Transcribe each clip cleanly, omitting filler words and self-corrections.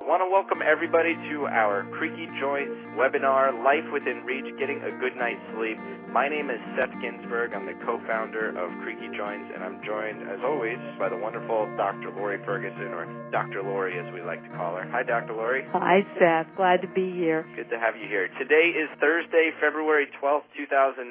want to welcome everybody to our Creaky Joints webinar, Life Within Reach, Getting a Good Night's Sleep. My name is Seth Ginsberg. I'm the co-founder of Creaky Joints, and I'm joined, as always, by the wonderful Dr. Laurie Ferguson, or Dr. Laurie as we like to call her. Hi, Dr. Laurie. Hi, Seth. Glad to be here. Good to have you here. Today is Thursday, February 12th, 2009.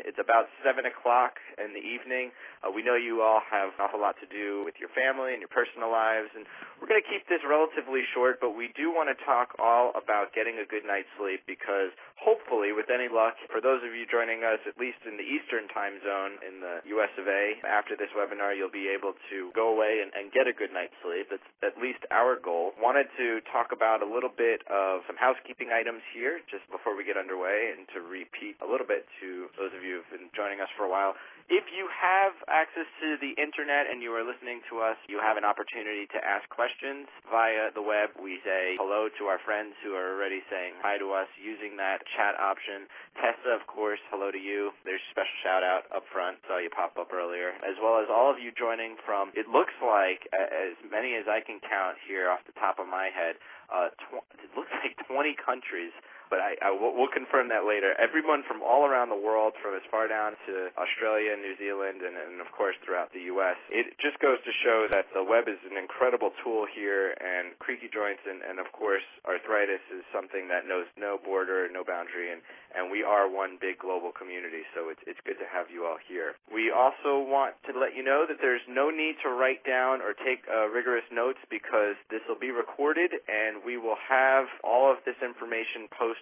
It's about 7 o'clock in the evening. We know you all have an awful lot to do with your family and your personal lives, and we're going to keep this relatively short, but we do want to talk all about getting a good night's sleep because hopefully, with any luck, for those of you joining us, at least in the Eastern time zone in the US of A, after this webinar, you'll be able to go away and get a good night's sleep. That's at least our goal. Wanted to talk about a little bit of some housekeeping items here just before we get underway and to repeat a little bit to those of you who have been joining us for a while. If you have access to the Internet and you are listening to us, you have an opportunity to ask questions via the web. We say hello to our friends who are already saying hi to us using that chat option. Tessa, of course, hello to you. There's a special shout-out up front. Saw you pop up earlier. As well as all of you joining from, it looks like, as many as I can count here off the top of my head, it looks like 20 countries. But we'll confirm that later. Everyone from all around the world, from as far down to Australia, New Zealand, and of course throughout the U.S. It just goes to show that the web is an incredible tool here, and Creaky Joints and of course arthritis is something that knows no border, no boundary, and we are one big global community, so it's good to have you all here. We also want to let you know that there's no need to write down or take rigorous notes because this will be recorded, and we will have all of this information posted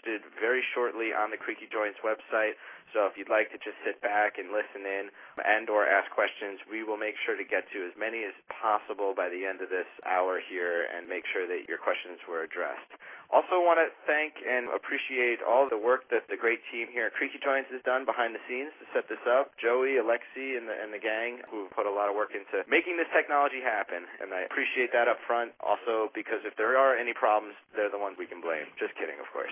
very shortly on the Creaky Joints website. So if you'd like to just sit back and listen in and or ask questions, we will make sure to get to as many as possible by the end of this hour here and make sure that your questions were addressed. Also want to thank and appreciate all the work that the great team here at Creaky Joints has done behind the scenes to set this up. Joey, Alexi, and the gang who put a lot of work into making this technology happen, and I appreciate that up front. Also, because if there are any problems, they're the ones we can blame. Just kidding, of course.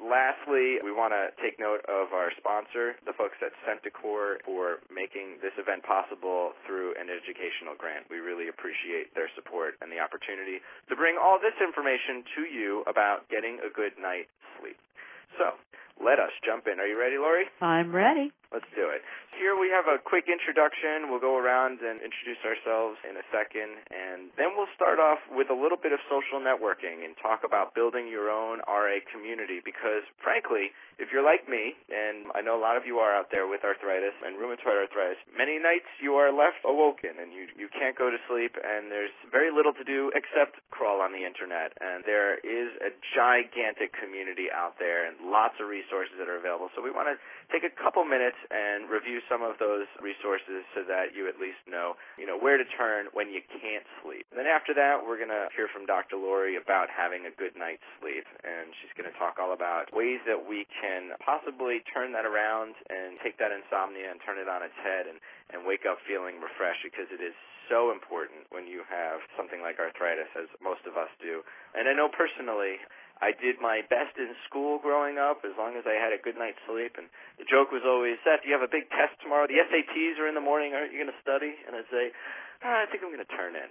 Lastly, we want to take note of our sponsor, the folks at Centacor, for making this event possible through an educational grant. We really appreciate their support and the opportunity to bring all this information to you about getting a good night's sleep. So, let us jump in. Are you ready, Laurie? I'm ready. Let's do it. Here we have a quick introduction. We'll go around and introduce ourselves in a second, and then we'll start off with a little bit of social networking and talk about building your own RA community because, frankly, if you're like me, and I know a lot of you are out there with arthritis and rheumatoid arthritis, many nights you are left awoken and you can't go to sleep, and there's very little to do except crawl on the Internet, and there is a gigantic community out there and lots of resources that are available. So we want to take a couple minutes and review some of those resources so that you at least know where to turn when you can't sleep. And then after that, we're going to hear from Dr. Laurie about having a good night's sleep, and she's going to talk all about ways that we can possibly turn that around and take that insomnia and turn it on its head and wake up feeling refreshed, because it is so important when you have something like arthritis, as most of us do. And I know personally, I did my best in school growing up as long as I had a good night's sleep. And the joke was always, Seth, you have a big test tomorrow. The SATs are in the morning. Aren't you going to study? And I'd say, I think I'm going to turn in,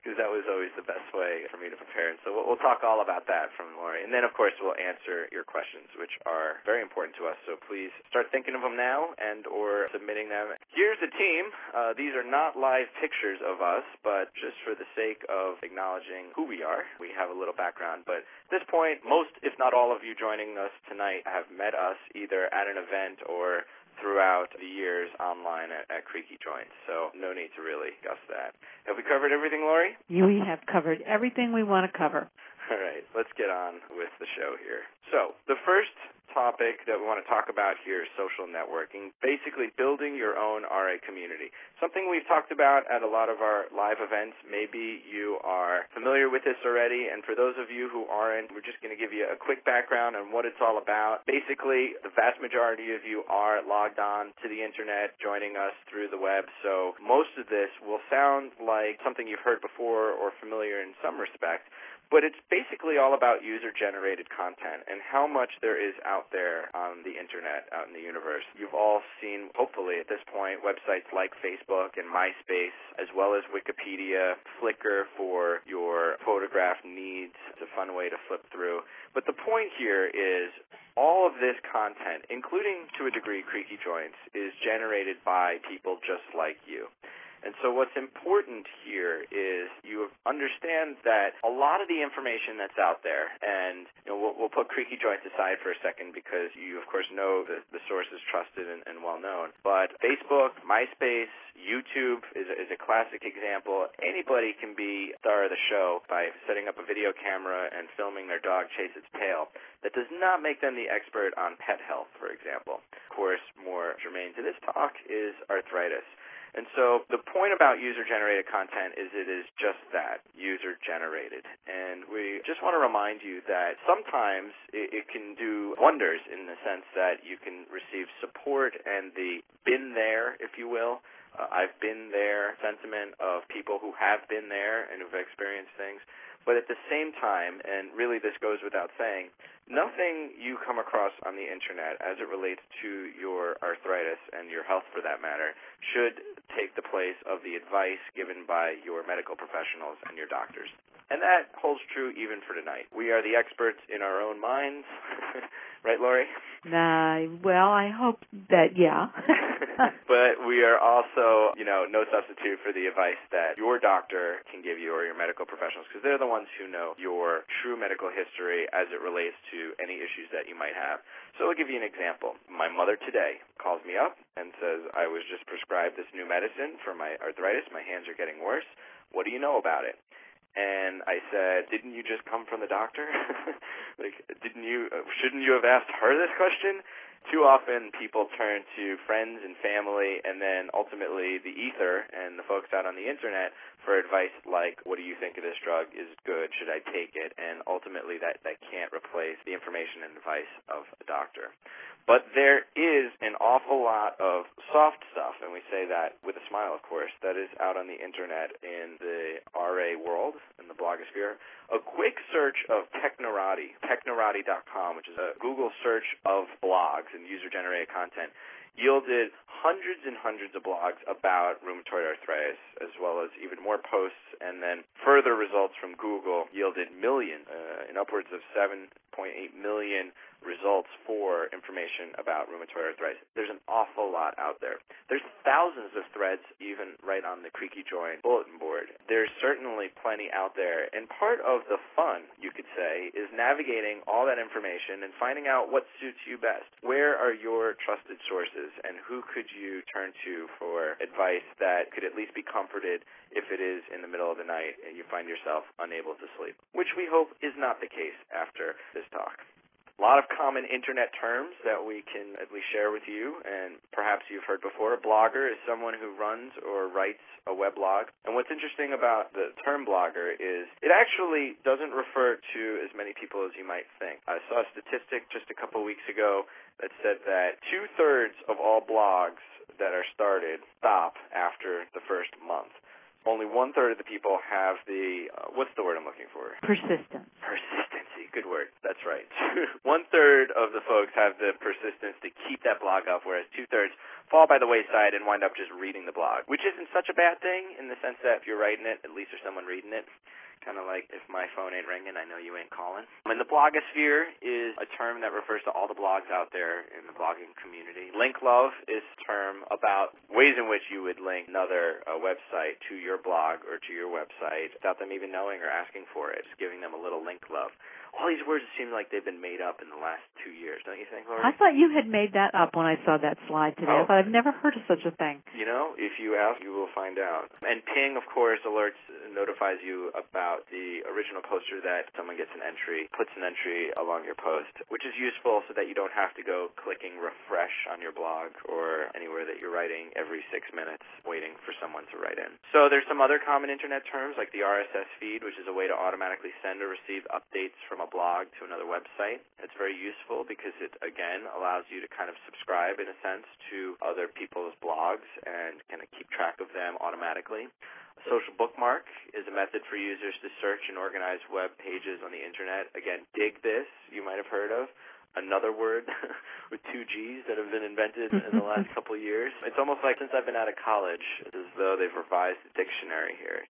because that was always the best way for me to prepare. And so we'll talk all about that from Laurie. And then, of course, we'll answer your questions, which are very important to us. So please start thinking of them now and or submitting them. Here's the team. These are not live pictures of us, but just for the sake of acknowledging who we are, we have a little background. But at this point, most, if not all of you joining us tonight have met us either at an event or throughout the years online at Creaky Joints, so no need to really discuss that. Have we covered everything, Laurie? We have covered everything we want to cover. All right, let's get on with the show here. So the first topic that we want to talk about here is social networking, basically building your own RA community. Something we've talked about at a lot of our live events. Maybe you are familiar with this already, and for those of you who aren't, we're just going to give you a quick background on what it's all about. Basically, the vast majority of you are logged on to the Internet, joining us through the web, so most of this will sound like something you've heard before or familiar in some respect. But it's basically all about user-generated content and how much there is out out there on the internet, out in the universe. You've all seen, hopefully at this point, websites like Facebook and MySpace, as well as Wikipedia, Flickr for your photograph needs. It's a fun way to flip through. But the point here is all of this content, including to a degree Creaky Joints, is generated by people just like you. And so what's important here is you understand that a lot of the information that's out there, and we'll put Creaky Joints aside for a second because you, of course, know the source is trusted and well-known. But Facebook, MySpace, YouTube is a classic example. Anybody can be star of the show by setting up a video camera and filming their dog chase its tail. That does not make them the expert on pet health, for example. Of course, more germane to this talk is arthritis. And so the point about user-generated content is it is just that, user-generated. And we just want to remind you that sometimes it can do wonders in the sense that you can receive support and the been there, if you will. I've been there sentiment of people who have been there and who've experienced things. But at the same time, and really this goes without saying, nothing you come across on the internet as it relates to your arthritis and your health for that matter should take the place of the advice given by your medical professionals and your doctors. And that holds true even for tonight. We are the experts in our own minds. Right, Laurie? Well, I hope that, yeah. But we are also, no substitute for the advice that your doctor can give you or your medical professionals, because they're the ones who know your true medical history as it relates to any issues that you might have. So I'll give you an example. My mother today calls me up and says, I was just prescribed this new medicine for my arthritis. My hands are getting worse. What do you know about it? And I said, didn't you just come from the doctor? Shouldn't you have asked her this question? Too often people turn to friends and family and then ultimately the ether and the folks out on the internet for advice like, what do you think of this drug? Is it good? Should I take it? And ultimately that can't replace the information and advice of a doctor. But there is an awful lot of soft stuff, and we say that with a smile, of course, that is out on the internet in the RA world, in the blogosphere. A quick search of technorati.com, which is a Google search of blogs and user-generated content, yielded hundreds and hundreds of blogs about rheumatoid arthritis, as well as even more posts, and then further results from Google yielded millions, in upwards of 7.8 million results for information about rheumatoid arthritis. There's an awful lot out there. There's thousands of threads even right on the Creaky Joint bulletin board. There's certainly plenty out there, and part of the fun, you could say, is navigating all that information and finding out what suits you best. Where are your trusted sources, and who could you turn to for advice that could at least be comforted if it is in the middle of the night and you find yourself unable to sleep, which we hope is not the case after this talk. A lot of common internet terms that we can at least share with you, and perhaps you've heard before. A blogger is someone who runs or writes a weblog. And what's interesting about the term blogger is it actually doesn't refer to as many people as you might think. I saw a statistic just a couple weeks ago that said that 2/3 of all blogs that are started stop after the first month. Only 1/3 of the people have the, what's the word I'm looking for? Persistence. Persistency. Good word. That's right. 1/3 of the folks have the persistence to keep that blog up, whereas 2/3 fall by the wayside and wind up just reading the blog, which isn't such a bad thing in the sense that if you're writing it, at least there's someone reading it. Kind of like if my phone ain't ringing, I know you ain't calling. And the blogosphere is a term that refers to all the blogs out there in the blogging community. Link love is a term about ways in which you would link another website to your blog or to your website without them even knowing or asking for it, just giving them a little link love. All these words seem like they've been made up in the last 2 years, don't you think, Laurie? I thought you had made that up when I saw that slide today. I thought I've never heard of such a thing. If you ask, you will find out. And ping, of course, alerts, notifies you about the original poster that someone gets an entry, puts an entry along your post, which is useful so that you don't have to go clicking refresh on your blog or anywhere that you're writing every 6 minutes waiting for someone to write in. So there's some other common internet terms like the RSS feed, which is a way to automatically send or receive updates from a blog to another website. It's very useful because it, again, allows you to kind of subscribe, in a sense, to other people's blogs and kind of keep track of them automatically. A social bookmark is a method for users to search and organize web pages on the internet. Again, dig this, you might have heard of. another word with two G's that have been invented in the last couple of years. It's almost like since I've been out of college, it's as though they've revised the dictionary here.